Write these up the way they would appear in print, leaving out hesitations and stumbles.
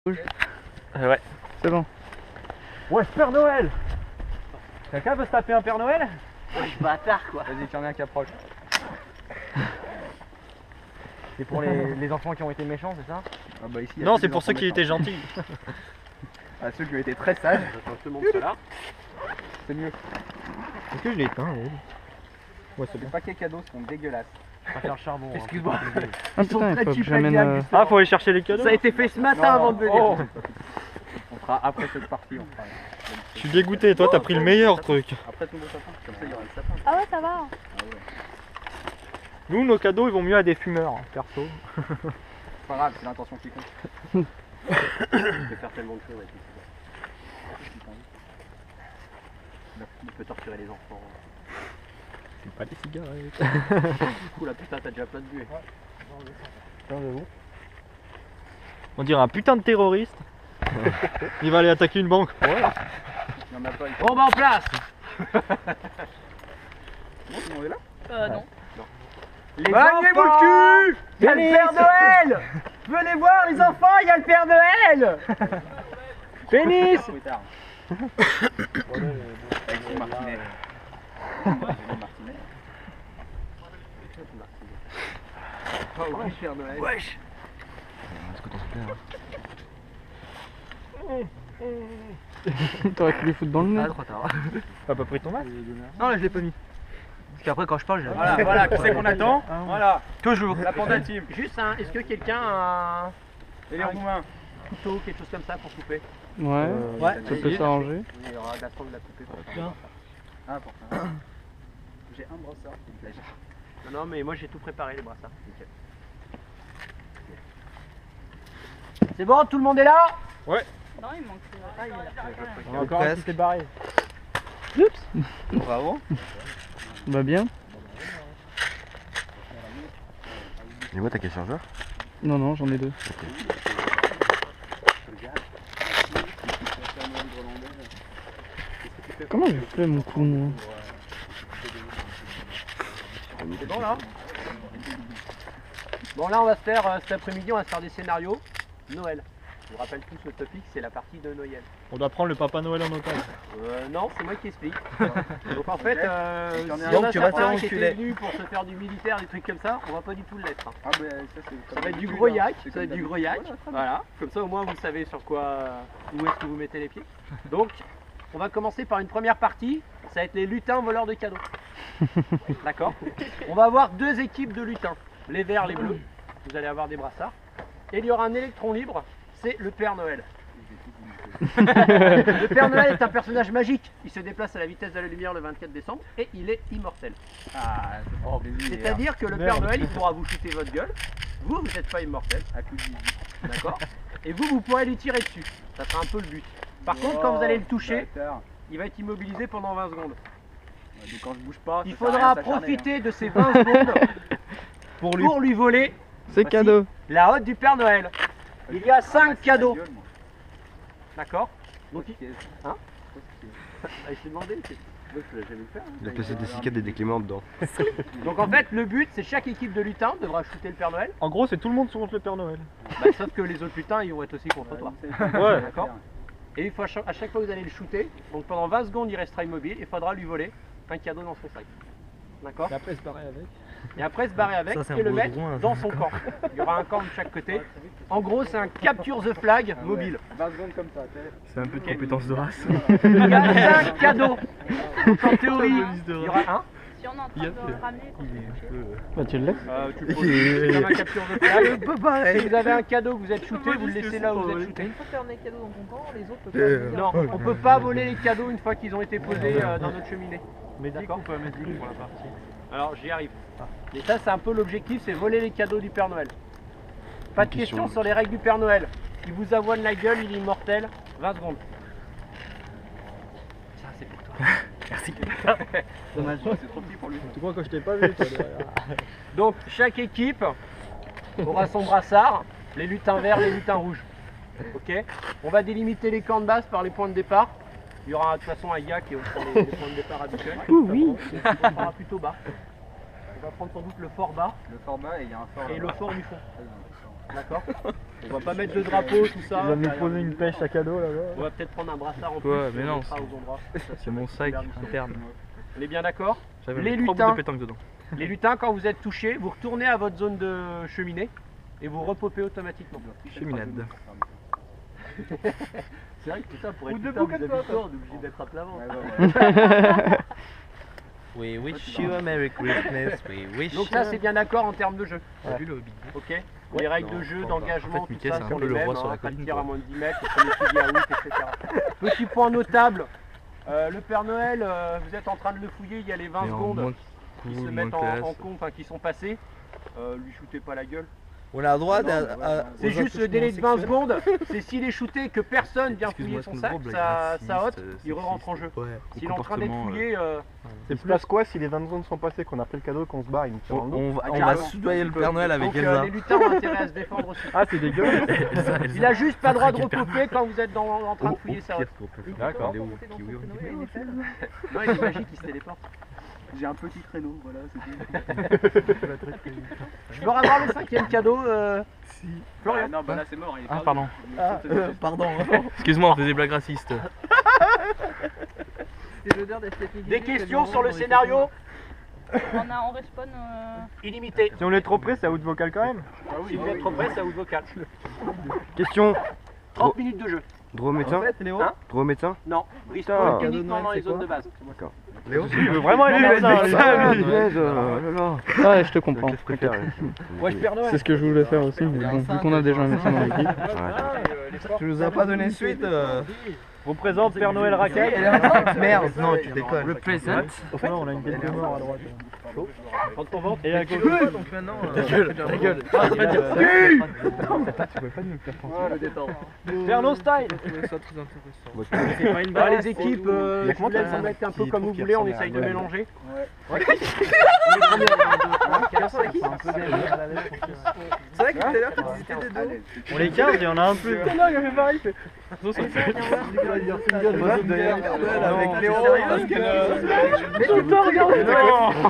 Ouais. C'est bon. Ouais, Père Noël. Quelqu'un veut se taper un Père Noël? Ouais, je bâtard quoi. Vas-y, qu'il y en a un qui approche. C'est pour les enfants qui ont été méchants, c'est ça? Ah bah ici, Non, c'est pour ceux qui étaient gentils. Ah, ceux qui ont été très sages. Attends, je te montre ça là. C'est mieux. Est-ce que je l'ai éteint? Ouais, c'est Les bon. paquets cadeaux sont dégueulasses. On va faire le charbon. Excuse-moi. Ah putain, il faut que j'amène. Ah, faut aller chercher les cadeaux. Ça a été fait ce matin avant de venir. Oh. On fera après cette partie. On fera... Je suis dégoûté, toi t'as pris le meilleur truc. Après tout le sapin, comme ça il y aura le sapin. Ah ouais, ça va. Ah ouais. Nous, nos cadeaux, ils vont mieux à des fumeurs, hein, perso. C'est pas grave, c'est l'intention qui compte. Je peux faire tellement de choses avec les cigares. Il peut torturer les enfants. C'est pas des cigarettes. Ouh la putain, t'as déjà plein de buée. On dirait un putain de terroriste. Il va aller attaquer une banque. Ouais. Il n'y en a pas. Bon bah en place. Bon, tout le monde est là? Non. Les Bagnez-vous enfants. le cul! Il y a le Père Noël. Venez voir les enfants, il y a le Père Noël. Pénis. Trop tard. Avec son martinet. Martinet. Oh ouais, Père Noël. Wesh! T'aurais pu lui foutre dans le nez. Ah trop tard. T'as pas pris ton masque? Non là je l'ai pas mis. Parce qu'après quand je parle, j'ai... Voilà, voilà, qui c'est qu'on attend? Voilà, Toujours. la panda team. Juste un, est-ce que quelqu'un a un Et les roumains. couteau, quelque chose comme ça pour couper? Ouais. Ouais. Ça peut s'arranger. Il y aura de la sangle à couper. Ah, pourtant. J'ai un brossard, s'il te plaît. Non, non, mais moi j'ai tout préparé les brassards. Nickel. C'est bon, tout le monde est là? Non, il manque. Ah, il a On a encore un qui s'est barré. Bravo. Va bien? Et moi, t'as quel chargeur? Non, non, j'en ai deux. Comment j'ai fait mon coup, moi? C'est bon là? Bon là on va se faire, cet après-midi on va se faire des scénarios Noël. Je vous rappelle tous le topic, c'est la partie de Noël. On doit prendre le Papa Noël en otage. Non, c'est moi qui explique. Donc en fait, Et t'en s'il as y en un, a tu vas te certains faire qui étaient venus pour se faire du militaire, des trucs comme ça, on va pas du tout l'être. Hein. Ah, bah ça c'est. Ça va être du gros yak, Voilà, comme ça au moins vous savez sur quoi, où est-ce que vous mettez les pieds. Donc, on va commencer par une première partie, ça va être les lutins voleurs de cadeaux. D'accord? On va avoir deux équipes de lutins, les verts, les bleus, vous allez avoir des brassards. Et il y aura un électron libre, c'est le Père Noël. Le Père Noël est un personnage magique, il se déplace à la vitesse de la lumière le 24 décembre et il est immortel. Ah, C'est-à-dire que le Père Noël il pourra vous shooter votre gueule, vous n'êtes pas immortel, à coup de zizi. d'accord? Et vous pourrez lui tirer dessus, ça sera un peu le but. Par contre quand vous allez le toucher, Bâtard. il va être immobilisé pendant 20 secondes. Ouais, donc quand je bouge pas, Il ça sert à faudra rien de s'acharner, profiter de ces 20 secondes pour lui voler C'est Voici. cadeau. la hotte du Père Noël. Il y a 5 Ah, cadeaux, gueule, moi. d'accord? Donc Trop stylé. Hein? Trop stylé. je t'ai demandé, moi je l'ai jamais fait. Il a placé des cicatres et des cléments dedans. Donc en fait le but c'est chaque équipe de lutins devra shooter le Père Noël, En gros, c'est tout le monde contre le Père Noël. bah, sauf que les autres lutins ils vont être aussi contre toi. Ouais. D'accord. Et il faut à chaque fois que vous allez le shooter, donc pendant 20 secondes il restera immobile, il faudra lui voler un cadeau dans son sac. D'accord? Et après, se barrer avec. Et après se barrer avec et le mettre dans son camp. Il y aura un camp de chaque côté. En gros c'est un capture the flag mobile. 20 secondes comme ça, C'est un peu de compétence de race. Il y a 5 cadeaux. Donc en théorie, il y aura un. Si on est en train de ramener, quand Bah, tu le laisses. Tu le poses comme un capture the flag. Si vous avez un cadeau que vous êtes shooté, vous le laissez là où vous êtes shooté. une fois que tu as des cadeaux dans ton camp, les autres peuvent pas. Non, on peut pas voler les cadeaux une fois qu'ils ont été posés dans notre cheminée. D'accord ou pas médic pour la partie? Alors j'y arrive. Et ça c'est un peu l'objectif, c'est voler les cadeaux du Père Noël. Pas de questions sur les règles du Père Noël. Il vous avoine la gueule, il est immortel. 20 secondes. Ça c'est pour toi. Merci. Dommage. c'est trop petit pour lui. Tu crois que je t'ai pas vu, toi, derrière. Donc chaque équipe aura son brassard, les lutins verts, les lutins rouges. Ok. On va délimiter les camps de base par les points de départ. Il y aura de toute façon un yak qui est au fond des points de départ habituels. Oui. On sera plutôt bas. On va prendre sans doute le fort bas Le fort bas et il y a un fort et le là-bas. fort du fond. D'accord. On va pas mettre de drapeau, tout ça. Il va nous poser une pêche à cadeau là-bas. On va peut-être prendre un brassard en plus. Ouais, mais on non, mettra aux endroits. C'est mon sac interne. On est bien d'accord? J'avais Les 3 bouts lutins. de pétanque dedans. Les lutins, quand vous êtes touchés, vous retournez à votre zone de cheminée et vous repopez automatiquement. Cheminade. C'est vrai que putain, pour Ou être debout putain, vous comme avez toi, tort, on est obligé d'être à plat ventre. We wish you a Merry Christmas, we wish Donc là, c'est bien d'accord en termes de jeu. T'as vu le Hobbit? Ok. Les règles de jeu, d'engagement, En fait, tout Mickey, ça c'est un sont peu les le roi mêmes. sur la Pas de colline, tir quoi. à moins de 10 mètres, le premier qui dit à août, etc. Petit point notable. Le Père Noël, vous êtes en train de le fouiller, il y a les 20 Mais en secondes moins qui cool, se moins mettent classe. en compte, enfin, qui sont passées. Lui shootez pas la gueule. On a le droit C'est juste le délai de 20 secondes. C'est s'il est shooté et que personne vient fouiller son sac, ça hotte, il re-rentre en jeu. S'il est en train d'être fouillé, Il se passe quoi si les 20 secondes sont passées, qu'on a pris le cadeau et qu'on se barre, il nous tire dans le dos? On carrément. va soudoyer le Père Noël avec donc Elsa. les lutins ont intérêt à se défendre aussi. Ah, c'est dégueulasse. Il a juste pas le droit de repoper quand vous êtes en train de fouiller sa hotte. D'accord. Non, il est magique, il se téléporte. J'ai un petit créneau, voilà, c'est tout. Je peux avoir le 5e cadeau Florian. Non, bah là c'est mort. Il est Ah, perdu. pardon. Pardon. Excuse-moi, on faisait blagues racistes. C'est l'odeur d'esthétique. Des questions sur le scénario On respawn. illimité. Si on est trop près, c'est à haute vocale quand même. Si vous êtes trop près, ça vous vocal. Question. 30 minutes de jeu. Droit au médecin. Léo, Hein Droit au médecin. Non, Putain. respawn uniquement dans les zones de base. Léo. Il veut vraiment aller Ah, médecin. punaise, oh là là. Ouais, je te comprends. Je préfère. Ouais, je Père Noël. C'est ce que je voulais faire aussi, mais bon, vu qu'on a déjà un médecin dans l'équipe. Tu nous as pas donné suite. Représente Père Noël Raquel. Merde, non, tu déconnes. Represent. On a une tête de mort à droite. Prends ton ventre. Et à gauche. Donc maintenant. Ta gueule. Ah, tu vas dire ça. Père style. C'est pas une balle. Les équipes, je vous laisse en mettre un peu comme vous voulez, on essaye de mélanger. C'est vrai que tout à l'heure, t'as hésité des deux. On les 15, il y en a un plus. Avec Léo, parce que.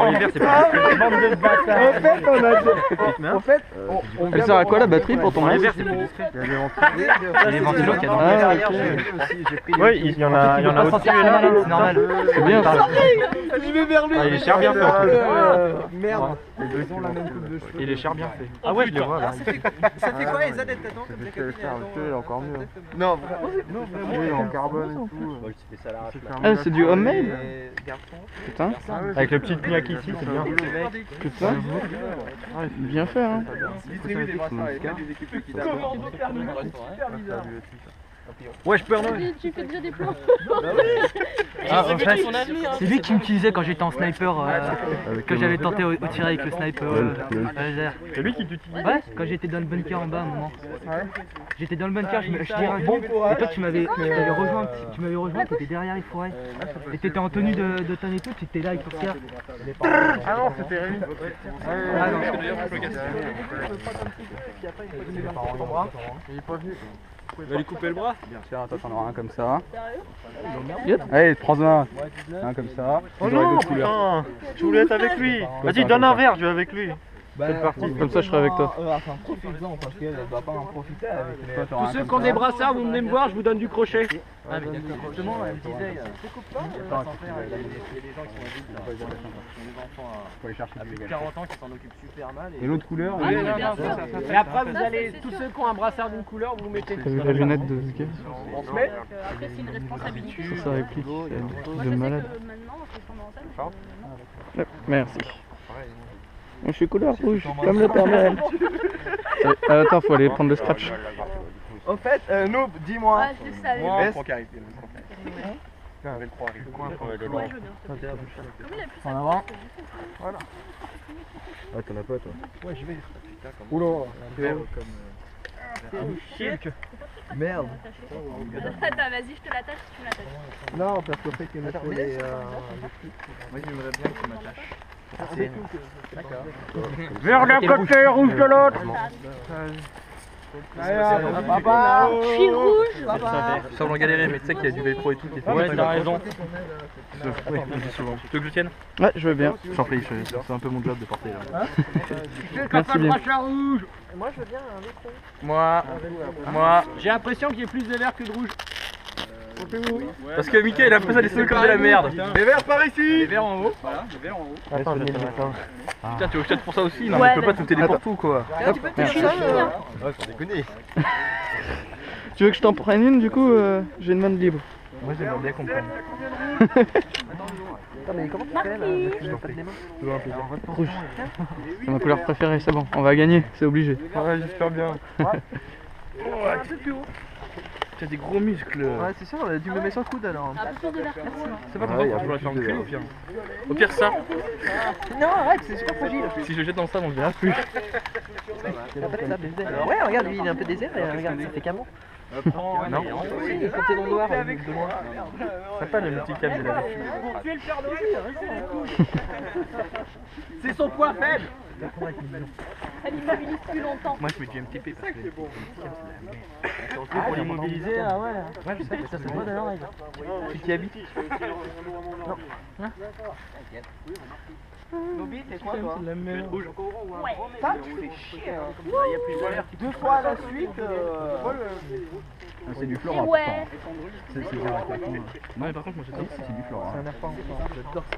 En hiver, c'est pas Bande de bâtards. En fait, on Elle sert à quoi la batterie pour ton En masque? hiver, c'est plus discret. les ventilos qu'il y a dans le derrière, Oui, il y en a au-dessus et là, c'est normal. C'est bien ça. je vais vers lui. Ah, il est cher bien fait. en tout cas. Merde. Ils ont la même coupe de cheveux. Il est cher bien fait. Ah ouais, je les vois là. Ça fait quoi les ZD dedans comme la cabine encore mieux. Non, Oui, en carbone et tout. Ah, c'est du homemade? Putain, Avec le petit pignac ici, c'est bien. putain. Bien fait, hein. Distribuer des brassards et des équipes équitables. Ouais, je peux Noël. Tu fais déjà des plans. Ah, en fait, c'est lui qui m'utilisait quand j'étais en sniper, que j'avais tenté au tir avec le sniper laser. C'est lui qui t'utilise. Ouais, quand j'étais dans le bunker en bas à un moment. J'étais dans le bunker, je tirais un bon, et toi tu m'avais rejoint, tu étais derrière les forêts. Et t'étais en tenue de tonne et tout, tu étais là avec ton tir. Ah non, c'était Rémi. Ah non. Il est pas venu. Va lui couper le bras. Tiens, toi t'en auras un comme ça. Allez, prends-en un comme ça. Oh non, putain. Je voulais être avec lui. Vas-y, donne un verre, je vais avec lui. C'est parti. Comme ça, je serai avec toi. Enfin, profite-en parce qu'elle doit pas en profiter avec les. Tous ceux qui ont des brassards, vous venez me voir, je vous donne du crochet. Justement, elle me disait. Faut aller chercher des 40 ans qui s'en occupent super mal. Et l'autre couleur, Ah, mais bien sûr. Et après, vous Ça, allez, c'est tous sûr. ceux qui ont un brassard d'une couleur, vous mettez. T'as vu la lunette de ce gars? On se met. Après, c'est une responsabilité. Ça réplique. Moi, C'est un je truc sais de que malade. maintenant, quand je tombe en salle, Hop, merci. Je suis couleur rouge, comme le Père Noël. Attends, faut aller prendre le scratch. Au fait, Noob, dis-moi. Ah, je le savais. Ouais, je veux bien. Comme il a plus En avant. Voilà. Ah, t'en as pas toi. Oula. Merde. Attends, vas-y, je te l'attache, tu me l'attaches. Non, parce qu'au fait qu'il me faut les. Moi j'aimerais bien que tu m'attaches. Vert d'un côté, rouge de l'autre. Je suis rouge. Sans en galérer, mais tu sais qu'il y a du velcro et tout qui est fait. Ouais, t'as raison. Oui, je le dis souvent. Tu veux que je le tienne? Ouais, je veux bien. J'en prie, c'est un peu mon job de porter là. Merci bien. Moi je veux bien un autre. Moi. J'ai l'impression qu'il y a plus de vert que de rouge. Parce que Mickey il a l'impression d'aller se comme de la merde. Les verts par ici. Les verts en haut. Voilà, les verts en haut. Attends, je vais le mettre là. Putain, tu veux que je t'aide pour ça aussi? Non, Ouais, mais tu peux pas tout t'aider pour tout quoi. Tu peux te chier, hein. Ouais, faut déconner. Tu veux que je t'en prenne une du coup j'ai une main de libre. Moi j'aimerais bien comprendre. Attends, mais comment tu fais là? Je veux pas de les mains. Rouge. C'est ma couleur préférée, c'est bon. On va gagner, c'est obligé. Ouais, j'espère bien. T'as des gros muscles. Ouais, c'est sûr, tu me mets sur le coude alors. Un peu plus de vert, merci. C'est pas grave, je vais la faire enculer au pire. Au pire ça, Non, arrête, c'est super fragile. si je le jette dans ça, on le verra plus. Ouais, regarde, lui il est un peu désert et regarde, ça fait camon. Non. Si, quand t'es dans le noir, de loin. C'est pas le multicam de la vie. Pour tuer le Père Noël, c'est son point faible. Elle immobilise plus longtemps. Moi je mets du MTP parce que Pour l'immobiliser, ah ouais. Ouais, je sais, mais ça c'est moi d'ailleurs. tu t'y habites. Nobi, t'es quoi toi? Ouais. Ça, tu fais chier. Deux fois à la suite. C'est du Et flora. ouais. C'est du Non mais par contre moi j'adore. C'est du flora. C'est un air pas encore. J'adore ça.